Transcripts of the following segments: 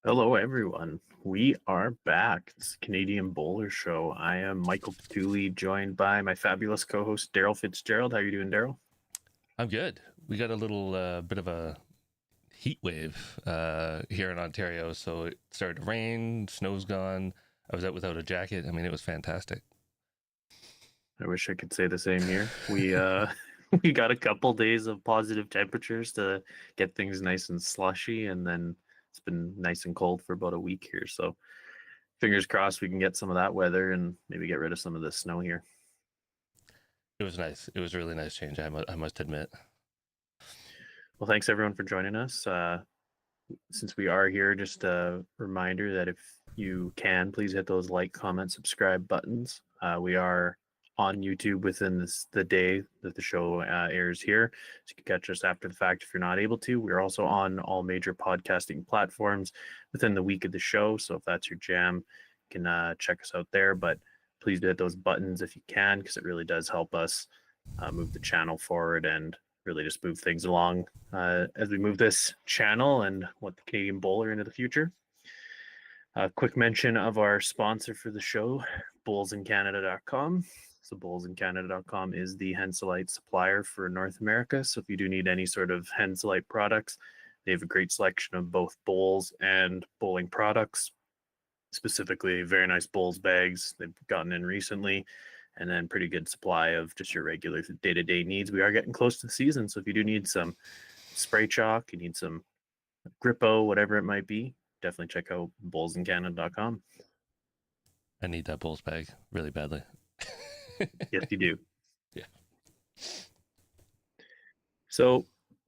Hello, everyone. We are back. It's the Canadian Bowler Show. I am Michael Petuli, joined by my fabulous co-host Daryl Fitzgerald. How are you doing, Daryl? I'm good. We got a little bit of a heat wave here in Ontario, so it started to rain, snow's gone. I was out without a jacket. I mean, it was fantastic. I wish I could say the same here. We we got a couple days of positive temperatures to get things nice and slushy, and then it's been nice and cold for about a week here. So fingers crossed we can get some of that weather and maybe get rid of some of the snow here. It was nice. It was a really nice change, I must admit. Well, thanks everyone for joining us. Since we are here, just a reminder that if you can, please hit those like, comment, subscribe buttons. We are on YouTube within the day that the show airs here. So you can catch us after the fact if you're not able to. We're also on all major podcasting platforms within the week of the show. So if that's your jam, you can check us out there. But please do hit those buttons if you can, because it really does help us move the channel forward and really just move things along as we move this channel and what the Canadian Bowler into the future. A quick mention of our sponsor for the show, bowlsincanada.com. So bowlsincanada.com is the Henselite supplier for North America. So if you do need any sort of Henselite products, they have a great selection of both bowls and bowling products, specifically very nice bowls bags they've gotten in recently, and then pretty good supply of just your regular day-to-day needs. We are getting close to the season, so if you do need some spray chalk, you need some grippo, whatever it might be, definitely check out bowlsincanada.com. I need that Bulls bag really badly. Yes, you do. Yeah. So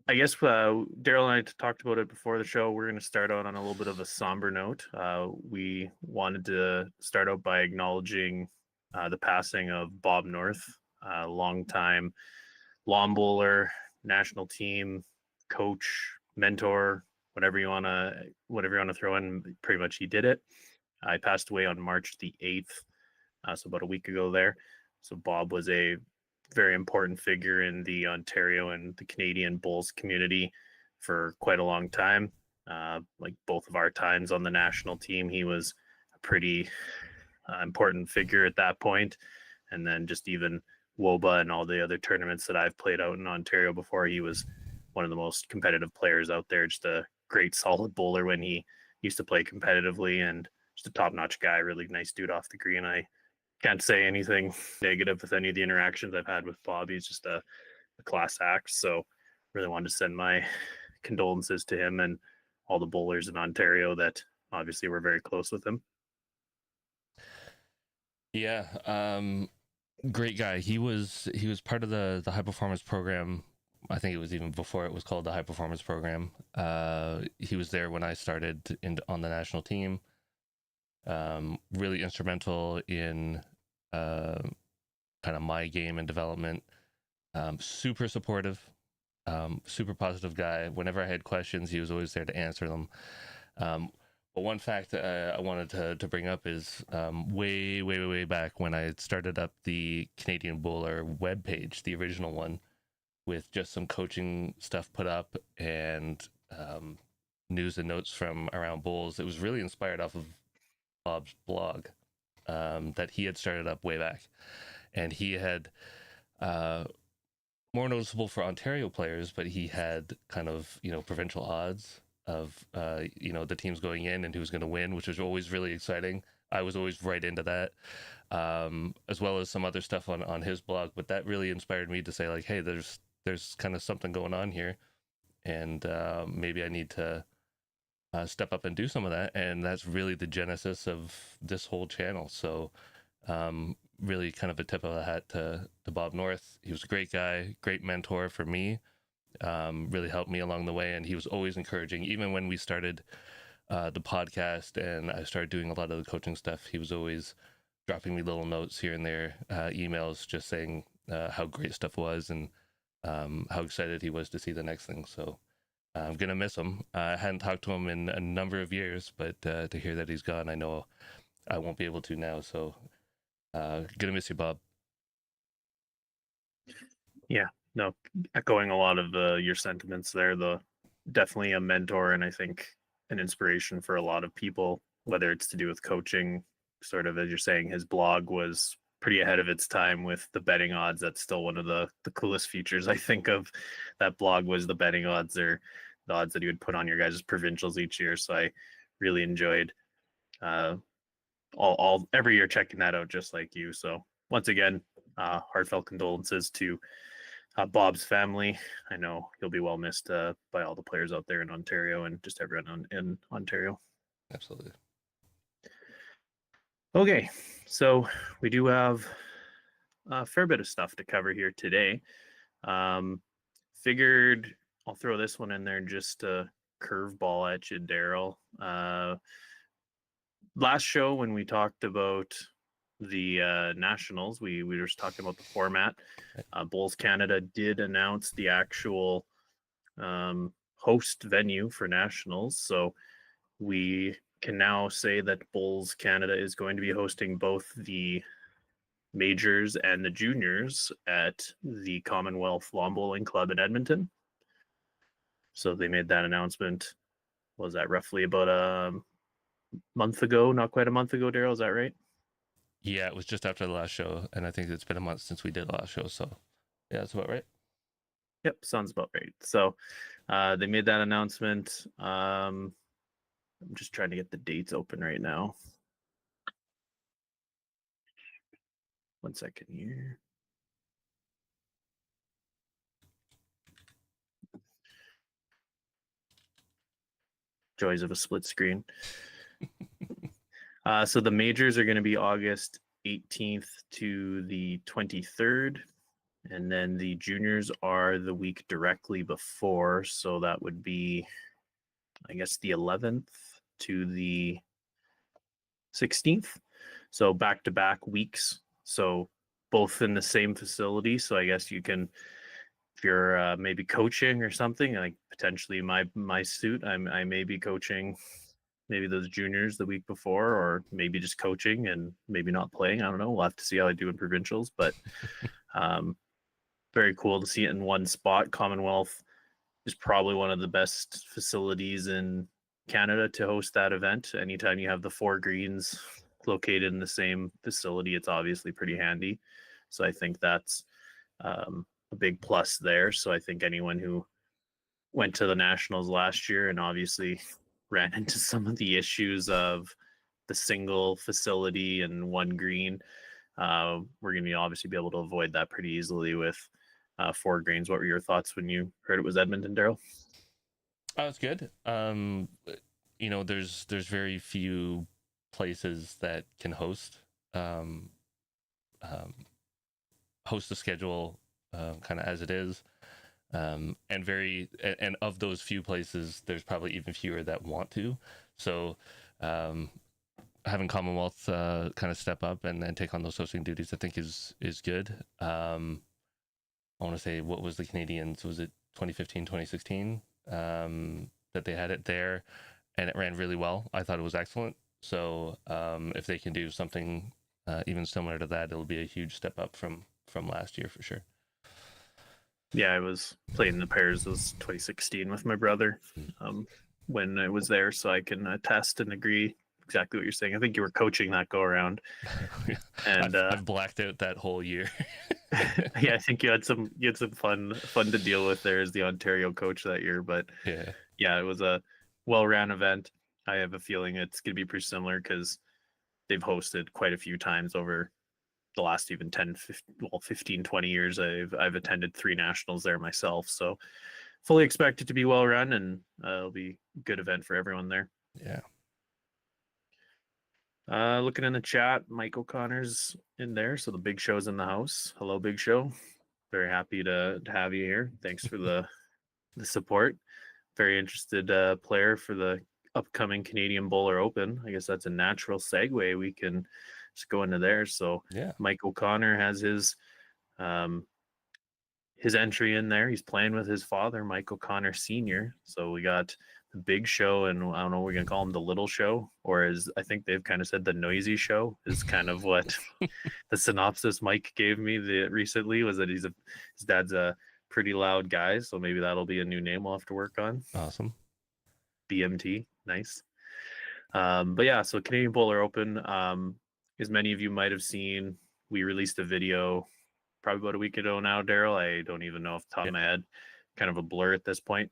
I guess Daryl and I talked about it before the show. We're going to start out on a little bit of a somber note. We wanted to start out by acknowledging the passing of Bob North, a longtime lawn bowler, national team coach, mentor, whatever you want to throw in. Pretty much, he did it. I passed away on March the 8th, so about a week ago there. So Bob was a very important figure in the Ontario and the Canadian Bulls community for quite a long time. Like both of our times on the national team, he was a pretty important figure at that point. And then just even WOBA and all the other tournaments that I've played out in Ontario before, he was one of the most competitive players out there. Just a great, solid bowler when he used to play competitively, and just a top-notch guy. Really nice dude off the green. I can't say anything negative with any of the interactions I've had with Bob. He's just a class act. So really wanted to send my condolences to him and all the bowlers in Ontario that obviously were very close with him. Yeah. Great guy. He was part of the high performance program. I think it was even before it was called the high performance program. He was there when I started on the national team. Really instrumental in kind of my game and development. Super supportive, super positive guy. Whenever I had questions, he was always there to answer them. But one fact I wanted to bring up is way back when I started up the Canadian Bowler webpage, the original one, with just some coaching stuff put up and news and notes from around bowls. It was really inspired off of Bob's blog that he had started up way back. And he had more noticeable for Ontario players, but he had kind of, provincial odds of, the teams going in and who's going to win, which was always really exciting. I was always right into that, as well as some other stuff on his blog. But that really inspired me to say, like, hey, there's kind of something going on here, and maybe I need to step up and do some of that. And that's really the genesis of this whole channel. So really kind of a tip of the hat to Bob North. He was a great guy, great mentor for me, really helped me along the way. And he was always encouraging, even when we started the podcast and I started doing a lot of the coaching stuff, he was always dropping me little notes here and there, emails, just saying how great stuff was and how excited he was to see the next thing. So I'm going to miss him. I hadn't talked to him in a number of years, but to hear that he's gone, I know I won't be able to now. So gonna miss you, Bob. Yeah, no, echoing a lot of your sentiments there. The definitely a mentor, and I think an inspiration for a lot of people, whether it's to do with coaching, sort of as you're saying, his blog was pretty ahead of its time with the betting odds. That's still one of the coolest features I think of that blog was the betting odds, or the odds that he would put on your guys' provincials each year. So I really enjoyed all every year checking that out, just like you. So once again, heartfelt condolences to Bob's family. I know he'll be well missed by all the players out there in Ontario and just everyone in Ontario. Absolutely. Okay, so we do have a fair bit of stuff to cover here today. Figured I'll throw this one in there, just a curveball at you, Daryl. Last show when we talked about the nationals, we were just talking about the format. Bowls Canada did announce the actual host venue for nationals, so we can now say that Bowls Canada is going to be hosting both the majors and the juniors at the Commonwealth Lawn Bowling Club in Edmonton. So they made that announcement. Was that roughly about a month ago? Not quite a month ago, Daryl, is that right? Yeah, it was just after the last show, and I think it's been a month since we did the last show, so yeah, that's about right. Yep, sounds about right. So they made that announcement. I'm just trying to get the dates open right now. 1 second here. Joys of a split screen. So the majors are going to be August 18th to the 23rd. And then the juniors are the week directly before. So that would be, I guess, the 11th to the 16th. So back-to-back weeks. So both in the same facility. So I guess you can, if you're maybe coaching or something, like potentially my suit, I may be coaching maybe those juniors the week before, or maybe just coaching and maybe not playing. I don't know. We'll have to see how I do in provincials, but very cool to see it in one spot. Commonwealth is probably one of the best facilities in Canada to host that event. Anytime you have the four greens located in the same facility, it's obviously pretty handy. So I think that's a big plus there. So I think anyone who went to the Nationals last year and obviously ran into some of the issues of the single facility and one green, we're going to obviously be able to avoid that pretty easily with four greens. What were your thoughts when you heard it was Edmonton, Daryl? Oh, it's good. There's very few places that can host host the schedule kind of as it is. And of those few places, there's probably even fewer that want to. So having Commonwealth kind of step up and take on those hosting duties, I think is good. I want to say, what was the Canadians? Was it 2015, 2016 that they had it there, and it ran really well. I thought it was excellent. So if they can do something even similar to that, it'll be a huge step up from last year for sure. Yeah, I was playing the pairs. It was 2016 with my brother when I was there, so I can attest and agree exactly what you're saying. I think you were coaching that go around, and I've blacked out that whole year. Yeah, I think you had some fun to deal with there as the Ontario coach that year. But yeah, it was a well-ran event. I have a feeling it's going to be pretty similar because they've hosted quite a few times over the last even 15, 20 years. I've attended 3 nationals there myself, so fully expect it to be well run, and it'll be a good event for everyone there. Yeah. Looking in the chat, Mike O'Connor's in there, so the Big Show's in the house. Hello, Big Show. Very happy to have you here. Thanks for the support. Very interested player for the upcoming Canadian Bowler Open. I guess that's a natural segue. We can just go into there. So Yeah, Mike O'Connor has his entry in there. He's playing with his father, Mike O'Connor Sr. So we got the Big Show, and I don't know, we're gonna call him the Little Show, or as I think they've kind of said, the Noisy Show is kind of what the synopsis Mike gave me recently was that his dad's a pretty loud guy. So maybe that'll be a new name we'll have to work on. awesome. BMT. Nice. But yeah, so Canadian Bowler Open, as many of you might have seen, we released a video probably about a week ago now, Daryl. I don't even know off the top of my head, kind of a blur at this point.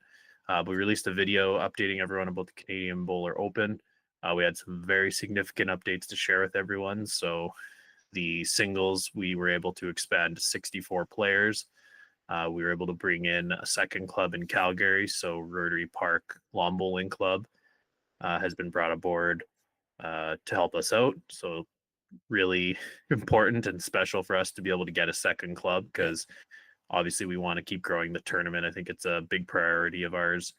But we released a video updating everyone about the Canadian Bowler Open. We had some very significant updates to share with everyone. So the singles, we were able to expand to 64 players. We were able to bring in a second club in Calgary. So Rotary Park Lawn Bowling Club has been brought aboard to help us out. So really important and special for us to be able to get a second club because obviously we want to keep growing the tournament. I think it's a big priority of ours,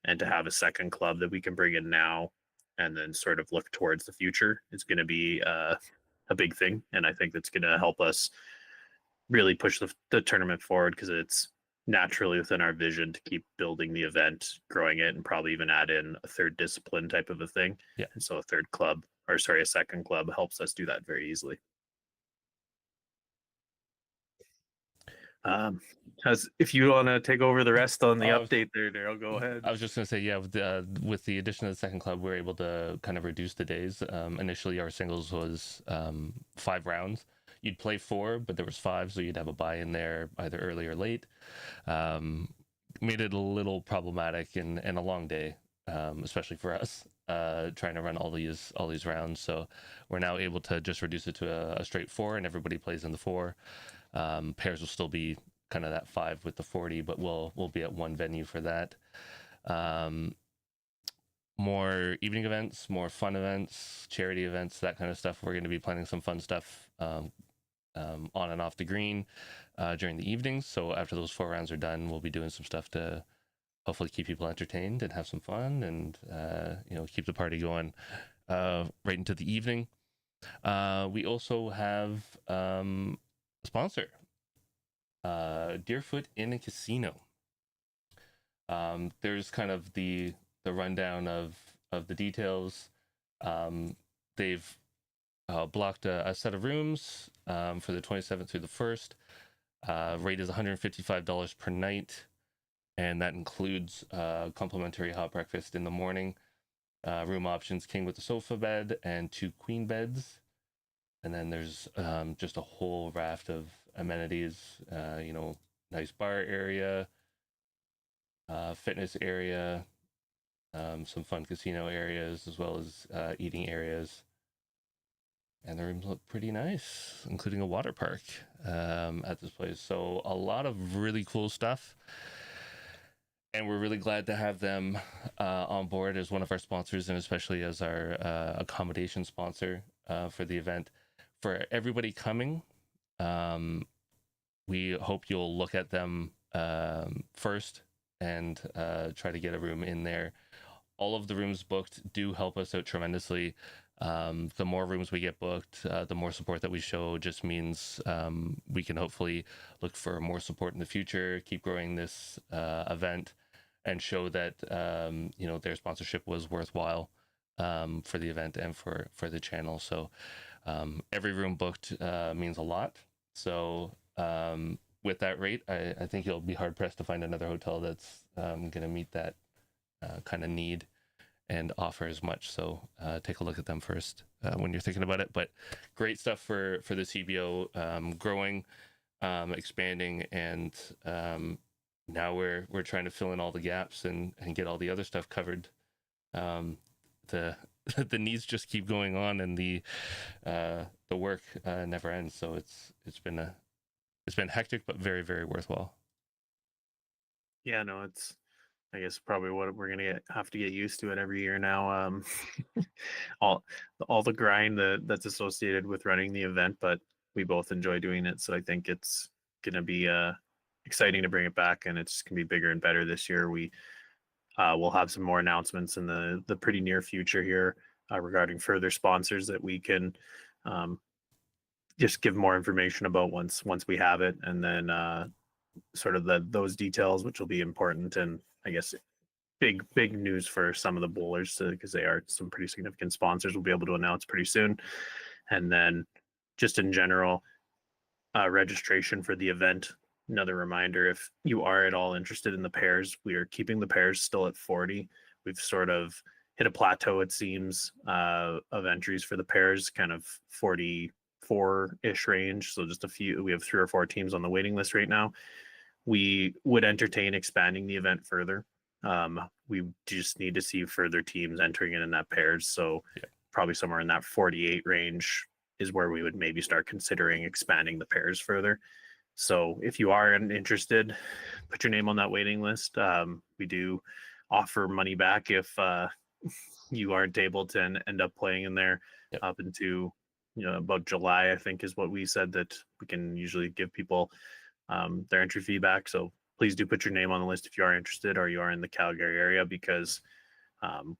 and to have a second club that we can bring in now and then sort of look towards the future is going to be a big thing. And I think that's going to help us really push the tournament forward because it's naturally within our vision to keep building the event, growing it, and probably even add in a third discipline type of a thing. Yeah. And so a third club, or sorry, a second club helps us do that very easily. As if you want to take over the rest on the update there, Daryl, go ahead. I was just going to say, yeah, with the addition of the second club, we're able to kind of reduce the days. Initially, our singles was 5 rounds. You'd play 4, but there was 5, so you'd have a bye in there either early or late. Made it a little problematic and a long day, especially for us, trying to run all these rounds. So we're now able to just reduce it to a straight 4, and everybody plays in the 4. Pairs will still be kind of that 5 with the 40, but we'll be at one venue for that. More evening events, more fun events, charity events, that kind of stuff. We're going to be planning some fun stuff on and off the green during the evenings. So after those 4 rounds are done, we'll be doing some stuff to hopefully keep people entertained and have some fun and keep the party going right into the evening. We also have a sponsor, Deerfoot Inn and Casino. There's kind of the rundown of the details. They've blocked a set of rooms for the 27th through the 1st. Rate is $155 per night, and that includes complimentary hot breakfast in the morning. Room options: king with a sofa bed and 2 queen beds. And then there's just a whole raft of amenities, nice bar area, fitness area, some fun casino areas, as well as eating areas. And the rooms look pretty nice, including a water park at this place. So a lot of really cool stuff. And we're really glad to have them on board as one of our sponsors, and especially as our accommodation sponsor for the event. For everybody coming, we hope you'll look at them first and try to get a room in there. All of the rooms booked do help us out tremendously. The more rooms we get booked, the more support that we show just means we can hopefully look for more support in the future, keep growing this event, and show that their sponsorship was worthwhile for the event and for the channel. So every room booked means a lot. So with that rate, I think you'll be hard pressed to find another hotel that's going to meet that kind of need and offer as much. So take a look at them first when you're thinking about it. But great stuff for the CBO, growing, expanding, and now we're trying to fill in all the gaps and get all the other stuff covered. The needs just keep going on, and the work never ends. So it's been hectic, but very, very worthwhile. Yeah, no, it's, I guess, probably what we're gonna have to get used to it every year now. All the grind that's associated with running the event, but we both enjoy doing it. So I think it's gonna be exciting to bring it back, and it's gonna be bigger and better this year. We'll have some more announcements in the pretty near future here regarding further sponsors that we can just give more information about once we have it, and then sort of those details, which will be important, and I guess big news for some of the bowlers because they are some pretty significant sponsors. We'll be able to announce pretty soon, and then just in general, registration for the event. Another reminder: if you are at all interested in the pairs, we are keeping the pairs still at 40. We've sort of hit a plateau, it seems, of entries for the pairs, kind of 44-ish range. So just a few. We have 3 or 4 teams on the waiting list right now. We would entertain expanding the event further. We just need to see further teams entering in that pairs. So probably somewhere in that 48 range is where we would maybe start considering expanding the pairs further. So if you are interested, put your name on that waiting list. We do offer money back if you aren't able to end up playing in there up into about July, I think is what we said, that we can usually give people their entry fee back. So please do put your name on the list if you are interested or you are in the Calgary area, because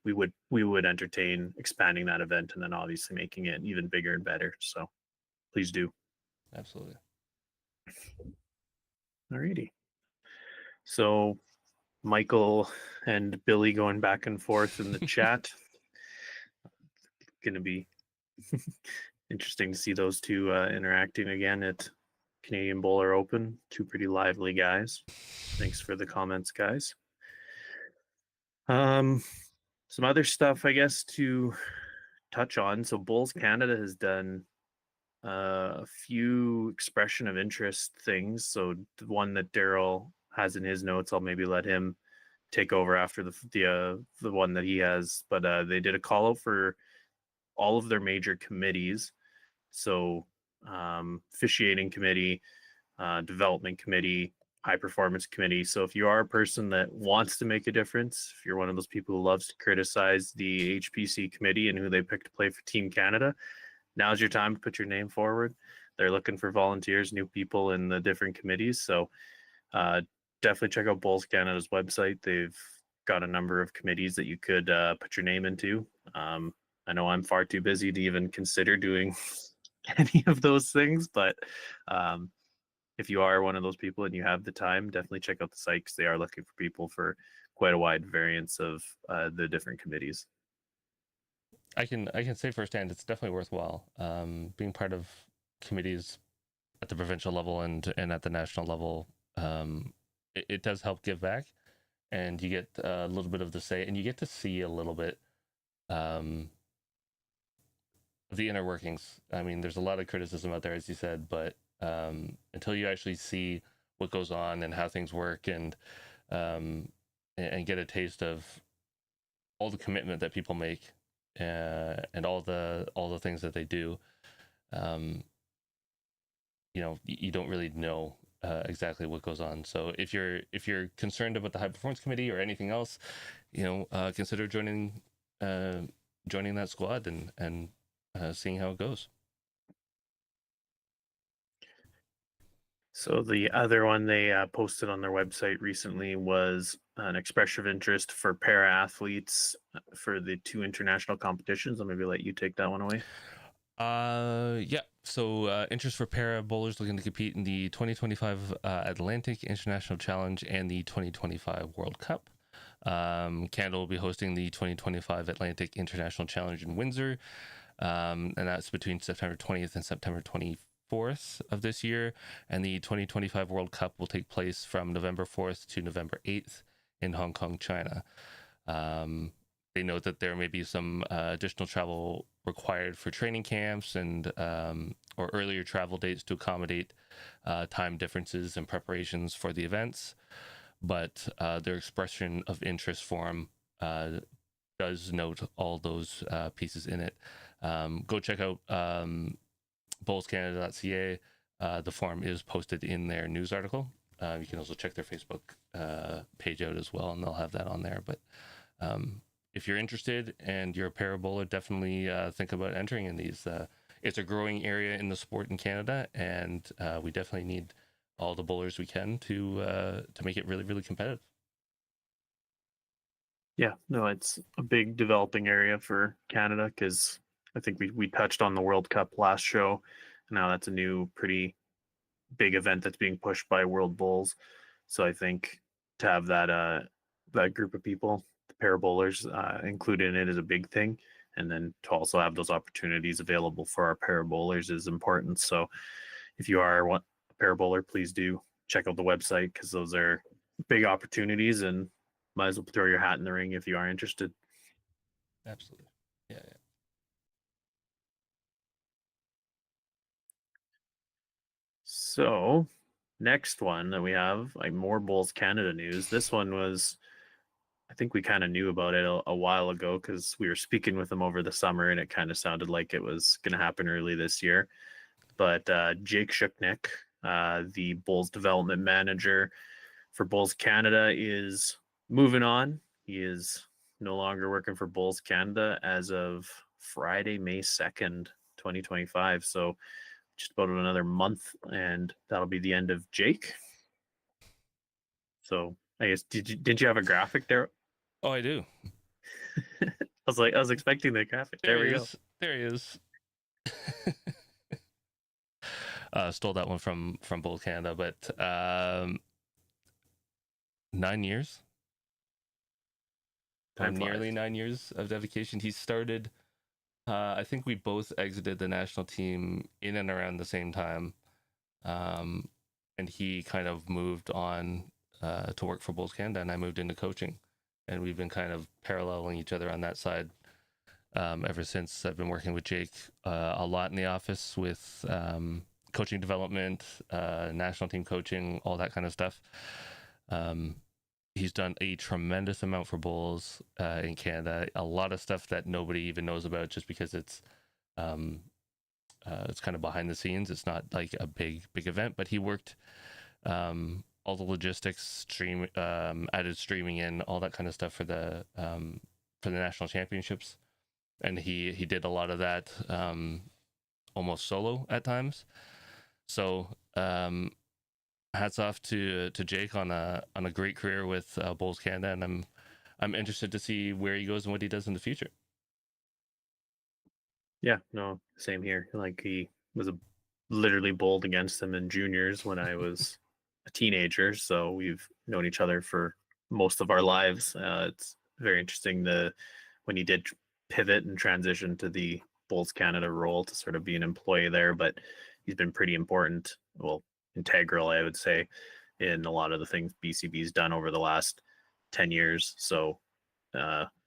we would entertain expanding that event and then obviously making it even bigger and better. So please do. Absolutely. Alrighty. So Michael and Billy going back and forth in the chat. Going to be interesting to see those two interacting again at Canadian Bowler Open. Two pretty lively guys. Thanks for the comments, guys. Some other stuff, I guess, to touch on. So Bowls Canada has done a few expression of interest things. So the one that Daryl has in his notes, I'll maybe let him take over after the one that he has. But they did a call out for all of their major committees. So officiating committee, development committee, high performance committee. So if you are a person that wants to make a difference, if you're one of those people who loves to criticize the HPC committee and who they pick to play for Team Canada, now's your time to put your name forward. They're looking for volunteers, new people in the different committees. So definitely check out Bowls Canada's website. They've got a number of committees that you could put your name into. I know I'm far too busy to even consider doing any of those things, but if you are one of those people and you have the time, definitely check out the site, because they are looking for people for quite a wide variance of the different committees. I can say firsthand, it's definitely worthwhile. Being part of committees at the provincial level and at the national level, it does help give back, and you get a little bit of the say, and you get to see a little bit of the inner workings. I mean, there's a lot of criticism out there, as you said, but until you actually see what goes on and how things work, and get a taste of all the commitment that people make, and all the things that they do, you don't really know exactly what goes on. So if you're concerned about the high performance committee or anything else, consider joining that squad and seeing how it goes. So the other one they posted on their website recently was an expression of interest for para athletes for the 2 international competitions. I'll maybe let you take that one away. Yeah. So interest for para bowlers looking to compete in the 2025 Atlantic International Challenge and the 2025 World Cup. Canada will be hosting the 2025 Atlantic International Challenge in Windsor, and that's between September 20th and September 24th of this year. And the 2025 World Cup will take place from November 4th to November 8th in Hong Kong, China. They note that there may be some additional travel required for training camps and or earlier travel dates to accommodate time differences and preparations for the events. But their expression of interest form does note all those pieces in it. Go check out bowlscanada.ca. The form is posted in their news article. You can also check their Facebook page out as well, and they'll have that on there. But if you're interested and you're a para bowler, definitely think about entering in these. It's a growing area in the sport in Canada, and we definitely need all the bowlers we can to make it really, really competitive. Yeah, no, it's a big developing area for Canada, because I think we touched on the World Cup last show. Now that's a new pretty big event that's being pushed by World Bowls. So I think to have that group of people, the para bowlers, included in it is a big thing. And then to also have those opportunities available for our para bowlers is important. So if you are a para bowler, please do check out the website, because those are big opportunities, and might as well throw your hat in the ring if you are interested. Absolutely. Yeah. So next one that we have, like more Bulls Canada news. This one was, I think we kind of knew about it a while ago because we were speaking with them over the summer, and it kind of sounded like it was going to happen early this year. But Jake Schuknecht, the Bulls development manager for Bulls Canada, is moving on. He is no longer working for Bulls Canada as of Friday, May 2nd, 2025. So just about another month, and that'll be the end of Jake. So I guess did you have a graphic there? Oh, I do. I was expecting the graphic. There There he we go. is. There he is. Stole that one from Bull Canada, but 9 years. Time Nearly flies. 9 years of dedication. He started. I think we both exited the national team in and around the same time, and he kind of moved on to work for Bulls Canada, and I moved into coaching, and we've been kind of paralleling each other on that side ever since. I've been working with Jake a lot in the office with coaching development, national team coaching, all that kind of stuff. He's done a tremendous amount for Bulls in Canada. A lot of stuff that nobody even knows about, just because it's kind of behind the scenes. It's not like a big event, but he worked all the logistics, added streaming in, all that kind of stuff for the national championships, and he did a lot of that almost solo at times. So hats off to Jake on a great career with Bulls Canada, and I'm interested to see where he goes and what he does in the future. Yeah, no, same here. Like he was literally bowled against him in juniors when I was a teenager, so we've known each other for most of our lives. It's very interesting when he did pivot and transition to the Bulls Canada role to sort of be an employee there, but he's been pretty important, well, integral, I would say, in a lot of the things BCB's done over the last 10 years. So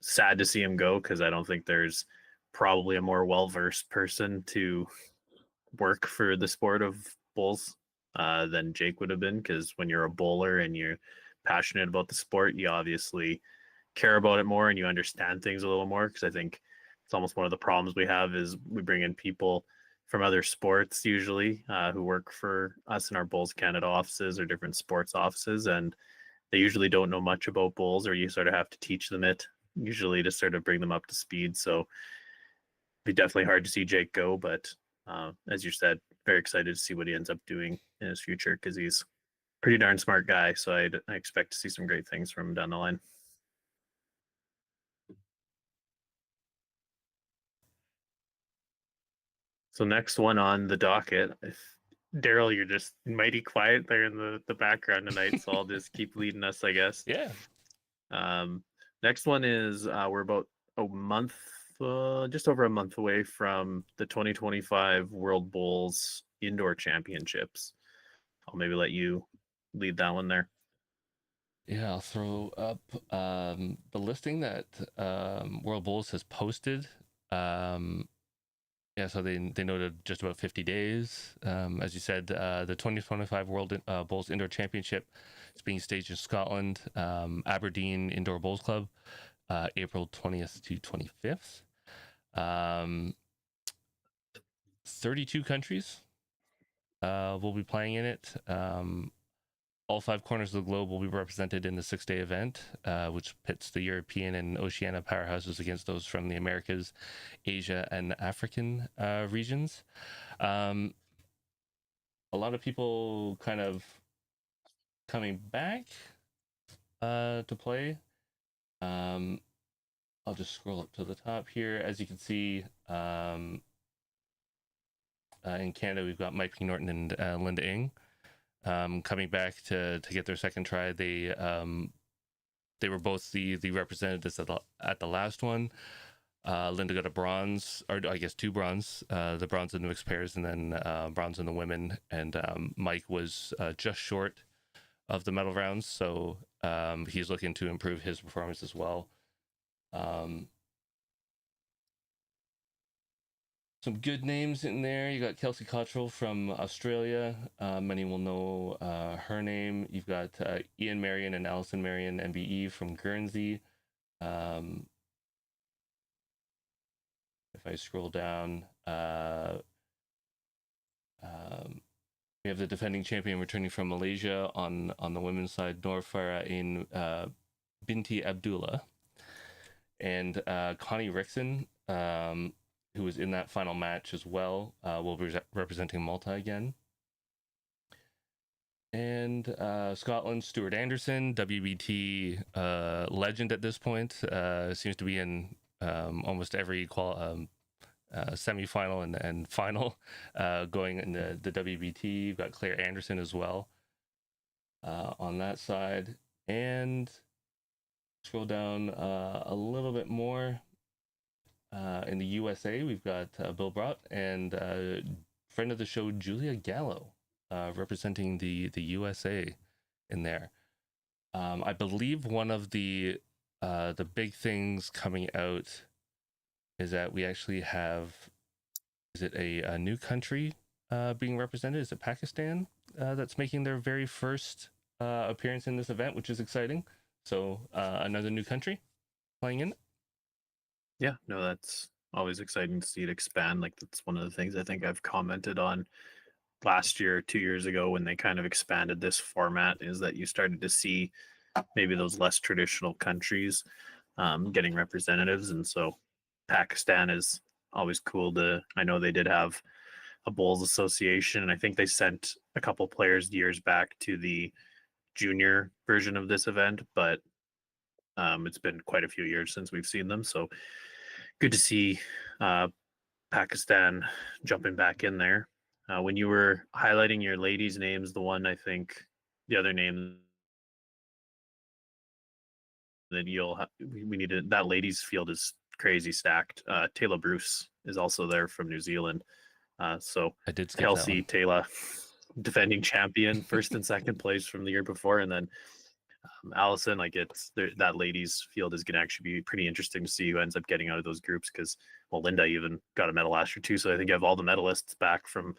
sad to see him go because I don't think there's probably a more well-versed person to work for the sport of bowls than Jake would have been, because when you're a bowler and you're passionate about the sport, you obviously care about it more and you understand things a little more. Because I think it's almost one of the problems we have is we bring in people from other sports usually who work for us in our Bowls Canada offices or different sports offices, and they usually don't know much about bowls, or you sort of have to teach them it usually to sort of bring them up to speed. So it'd be definitely hard to see Jake go, but as you said, very excited to see what he ends up doing in his future because he's a pretty darn smart guy. So I expect to see some great things from him down the line. So next one on the docket, Daryl, you're just mighty quiet there in the background tonight, so I'll just keep leading us, I guess. Yeah. Next one is we're about a month, just over a month away from the 2025 World Bowls Indoor Championships. I'll maybe let you lead that one there. Yeah, I'll throw up the listing that World Bulls has posted. Yeah, so they noted just about 50 days. As you said, the 2025 World Bowls Indoor Championship is being staged in Scotland, Aberdeen Indoor Bowls Club, April 20th to 25th. 32 countries will be playing in it. All 5 corners of the globe will be represented in the 6-day event, which pits the European and Oceania powerhouses against those from the Americas, Asia, and African regions. A lot of people kind of coming back to play. I'll just scroll up to the top here. As you can see, in Canada, we've got Mike P. Norton and Linda Ng. Coming back to get their second try. They were both the representatives at the last one. Linda got a bronze, or I guess 2 bronze, the bronze in the mixed pairs, and then bronze in the women. And Mike was just short of the medal rounds, so he's looking to improve his performance as well. some good names in there. You got Kelsey Cottrell from Australia. Many will know her name. You've got Ian Marion and Alison Marion, MBE from Guernsey. If I scroll down, we have the defending champion returning from Malaysia on the women's side, Norfara in Binti Abdullah, and Connie Rickson, who was in that final match as well, will be representing Malta again. And Scotland, Stuart Anderson, WBT legend at this point, seems to be in almost every semi-final and final going in the WBT. You've got Claire Anderson as well on that side. And scroll down a little bit more. In the USA, we've got Bill Brott and friend of the show, Julia Gallo, representing the USA in there. I believe one of the big things coming out is that we actually have, is it a new country being represented? Is it Pakistan that's making their very first appearance in this event, which is exciting. So another new country playing in it. Yeah, no, that's always exciting to see it expand. Like that's one of the things I think I've commented on last year, 2 years ago, when they kind of expanded this format, is that you started to see maybe those less traditional countries getting representatives. And so Pakistan is always cool to, I know they did have a Bowls association, and I think they sent a couple players years back to the junior version of this event, but it's been quite a few years since we've seen them. So good to see Pakistan jumping back in there. When you were highlighting your ladies' names, the one, I think the other name that we need to, that ladies field is crazy stacked. Taylor Bruce is also there from New Zealand. So I did skip Kelsey, that one. Taylor, defending champion, first and second place from the year before, and then Allison. Like that ladies field is going to actually be pretty interesting to see who ends up getting out of those groups, because well, Linda even got a medal last year too. So I think you have all the medalists back from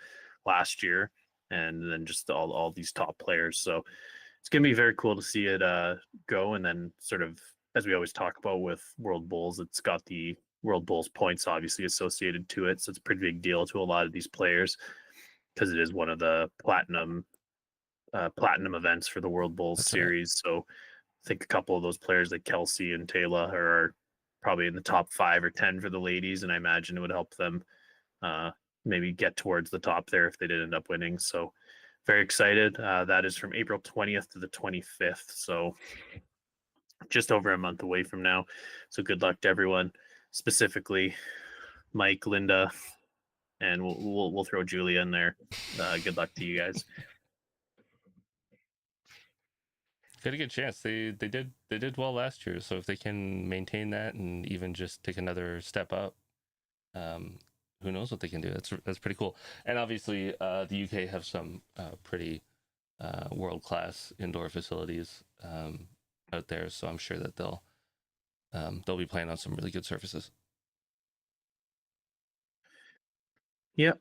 last year, and then just all these top players. So it's going to be very cool to see it go. And then sort of, as we always talk about with World Bowls, it's got the World Bowls points obviously associated to it. So it's a pretty big deal to a lot of these players, because it is one of the platinum events for the World Bowls That's series. So I think a couple of those players like Kelsey and Taylor are probably in the top 5 or 10 for the ladies, and I imagine it would help them maybe get towards the top there if they did end up winning. So very excited. That is from April 20th to the 25th. So just over a month away from now. So good luck to everyone, specifically Mike, Linda, and we'll throw Julia in there. Good luck to you guys. Got a good chance. They did well last year, so if they can maintain that and even just take another step up, who knows what they can do. That's pretty cool. And obviously, the UK have some pretty world-class indoor facilities out there, so I'm sure that they'll be playing on some really good surfaces. Yep.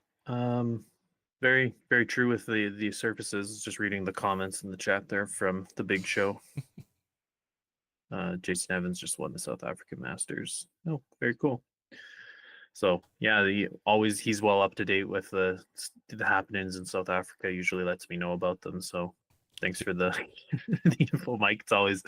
Very, very true with the surfaces. Just reading the comments in the chat there from the big show. Jason Evans just won the South African Masters. Oh, very cool. So yeah, he's well up to date with the happenings in South Africa. Usually lets me know about them. So thanks for the the info, Mike. It's always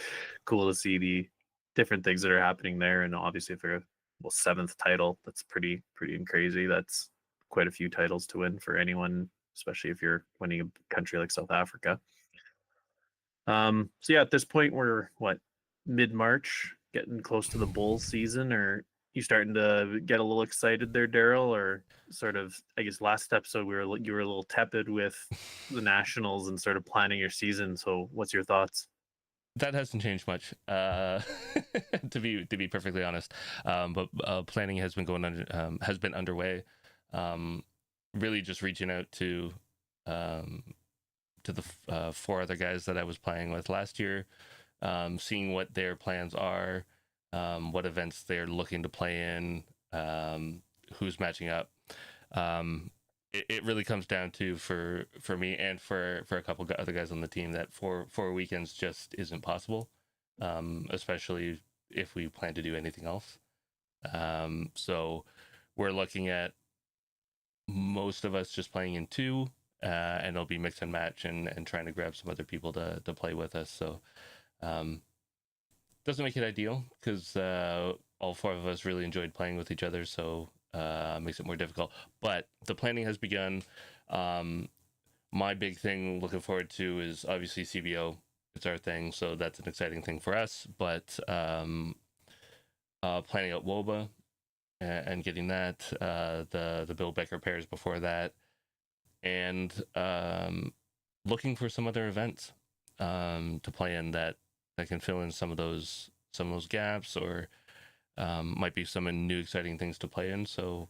cool to see the different things that are happening there. And obviously, for a 7th title, that's pretty crazy. That's quite a few titles to win for anyone, especially if you're winning a country like South Africa. So yeah, at this point we're mid-March, getting close to the bowl season. Or you starting to get a little excited there, Daryl? Or sort of, I guess last episode you were a little tepid with the nationals and sort of planning your season. So what's your thoughts? That hasn't changed much, to be perfectly honest. But planning has been underway. Really just reaching out to the 4 other guys that I was playing with last year, seeing what their plans are, what events they're looking to play in, who's matching up. It really comes down to for me and for a couple other guys on the team that four weekends just isn't possible, especially if we plan to do anything else. So we're looking at most of us just playing in two, and it'll be mix and match and trying to grab some other people to play with us. So doesn't make it ideal because all four of us really enjoyed playing with each other, so makes it more difficult. But the planning has begun. My big thing looking forward to is obviously CBO. It's our thing, so that's an exciting thing for us. But planning out WOBA and getting that, the Bill Becker pairs before that, and looking for some other events to play in that can fill in some of those gaps, or might be some new exciting things to play in. So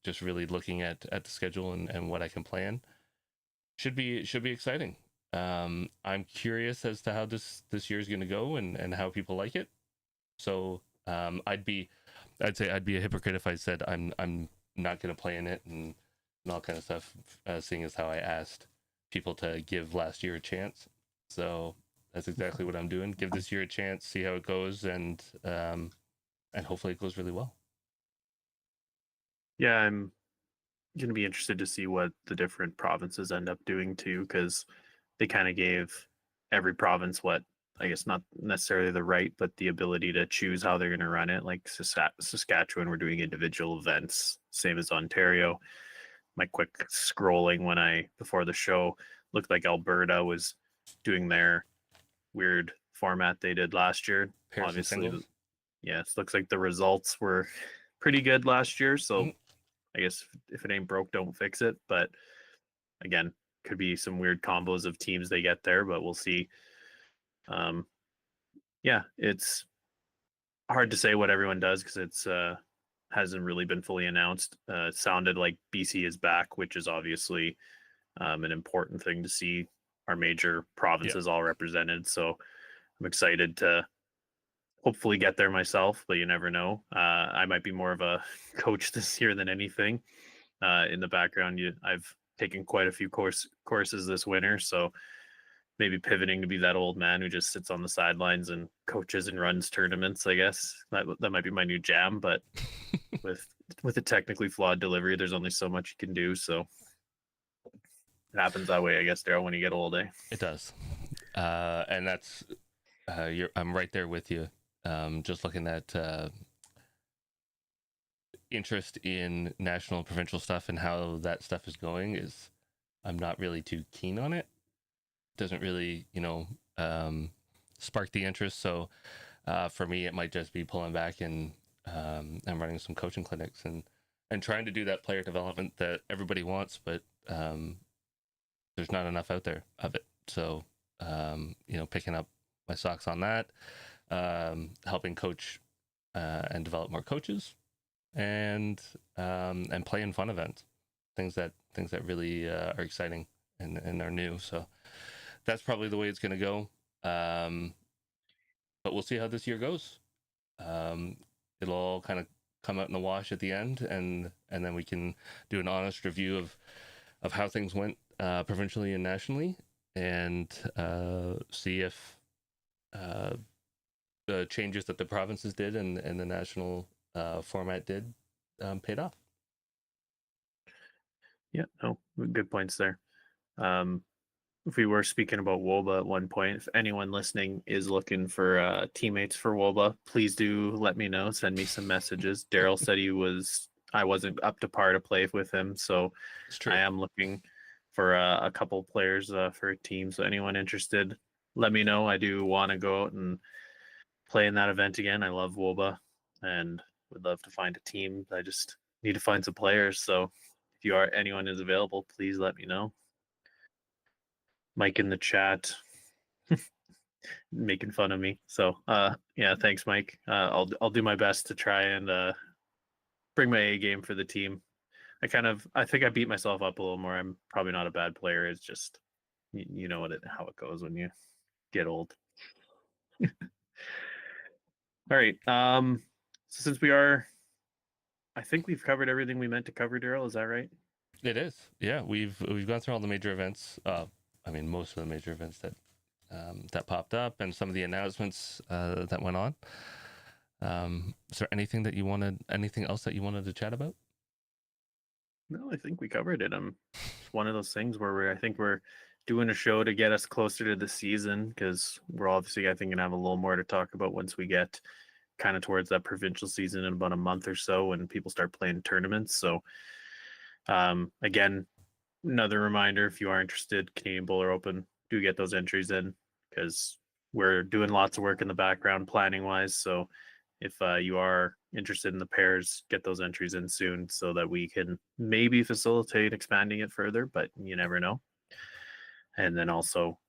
just really looking at the schedule and what I can plan should be exciting. I'm curious as to how this year is going to go and how people like it. So I'd say I'd be a hypocrite if I said I'm not going to play in it and all kind of stuff, seeing as how I asked people to give last year a chance. So that's exactly what I'm doing. Give this year a chance, see how it goes, and hopefully it goes really well. Yeah, I'm going to be interested to see what the different provinces end up doing too, because they kind of gave every province what, I guess, not necessarily the right, but the ability to choose how they're going to run it. Like Saskatchewan, we're doing individual events, same as Ontario. My quick scrolling before the show looked like Alberta was doing their weird format they did last year. Pairs and Obviously, singles. yes, looks like the results were pretty good last year. So Mhm. I guess if it ain't broke, don't fix it. But again, could be some weird combos of teams they get there, but we'll see. Um, yeah, it's hard to say what everyone does because it's hasn't really been fully announced. It sounded like BC is back, which is obviously an important thing to see our major Yeah. provinces all represented. So I'm excited to hopefully get there myself, but you never know. I might be more of a coach this year than anything. In the background, I've taken quite a few courses this winter, so maybe pivoting to be that old man who just sits on the sidelines and coaches and runs tournaments. I guess that might be my new jam, but with a technically flawed delivery, there's only so much you can do. So it happens that way, I guess, Daryl, when you get old, eh? It does, and that's I'm right there with you. Just looking at interest in national and provincial stuff and how that stuff is going is I'm not really too keen on it. Doesn't really, spark the interest. So for me, it might just be pulling back and running some coaching clinics and trying to do that player development that everybody wants, but there's not enough out there of it. So picking up my socks on that, helping coach and develop more coaches, and playing fun events, things that really are exciting and are new. So that's probably the way it's going to go. But we'll see how this year goes. It'll all kind of come out in the wash at the end, and then we can do an honest review of how things went provincially and nationally, and see if the changes that the provinces did and the national format did paid off. Yeah, no, good points there. If we were speaking about WOBA at one point, if anyone listening is looking for teammates for WOBA, please do let me know. Send me some messages. Daryl said I wasn't up to par to play with him, so It's true. I am looking for a couple players for a team. So anyone interested, let me know. I do want to go out and play in that event again. I love WOBA and would love to find a team. I just need to find some players. So if anyone is available, please let me know. Mike in the chat making fun of me. So yeah, thanks, Mike. I'll do my best to try and bring my A game for the team. I think I beat myself up a little more. I'm probably not a bad player. It's just you know how it goes when you get old. All right. So since we are, I think we've covered everything we meant to cover, Daryl. Is that right? It is. Yeah, we've gone through all the major events. I mean, most of the major events that popped up, and some of the announcements that went on. Is there anything else that you wanted to chat about? No, I think we covered it. It's one of those things where I think we're doing a show to get us closer to the season because we're obviously, I think, gonna have a little more to talk about once we get kind of towards that provincial season in about a month or so when people start playing tournaments. So, again, another reminder: if you are interested, Canadian Bowler Open, do get those entries in because we're doing lots of work in the background planning wise. So if you are interested in the pairs, get those entries in soon so that we can maybe facilitate expanding it further, but you never know. And then also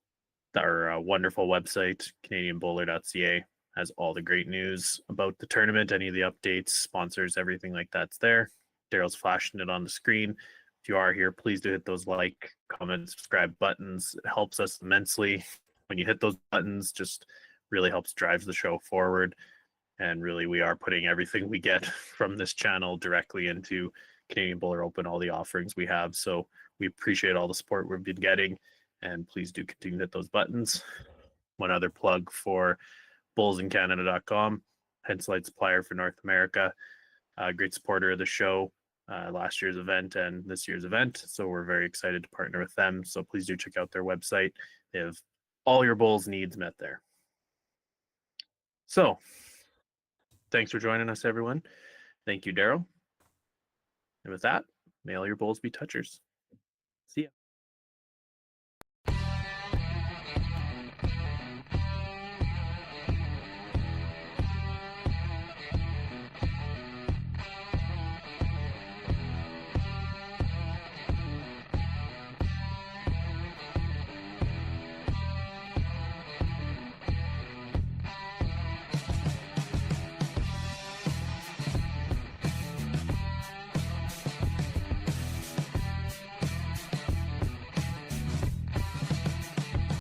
our wonderful website, canadianbowler.ca, has all the great news about the tournament, any of the updates, sponsors, everything like that's there. Daryl's flashing it on the screen. If you are here, please do hit those like, comment, subscribe buttons. It helps us immensely. When you hit those buttons, just really helps drives the show forward. And really, we are putting everything we get from this channel directly into Canadian Bowler Open, all the offerings we have. So we appreciate all the support we've been getting. And please do continue to hit those buttons. One other plug for bowlsincanada.com, Penslite supplier for North America. Great supporter of the show, last year's event and this year's event. So we're very excited to partner with them. So please do check out their website. They have all your bowls needs met there. So thanks for joining us, everyone. Thank you, Daryl. And with that, may all your bowls be touchers. See ya.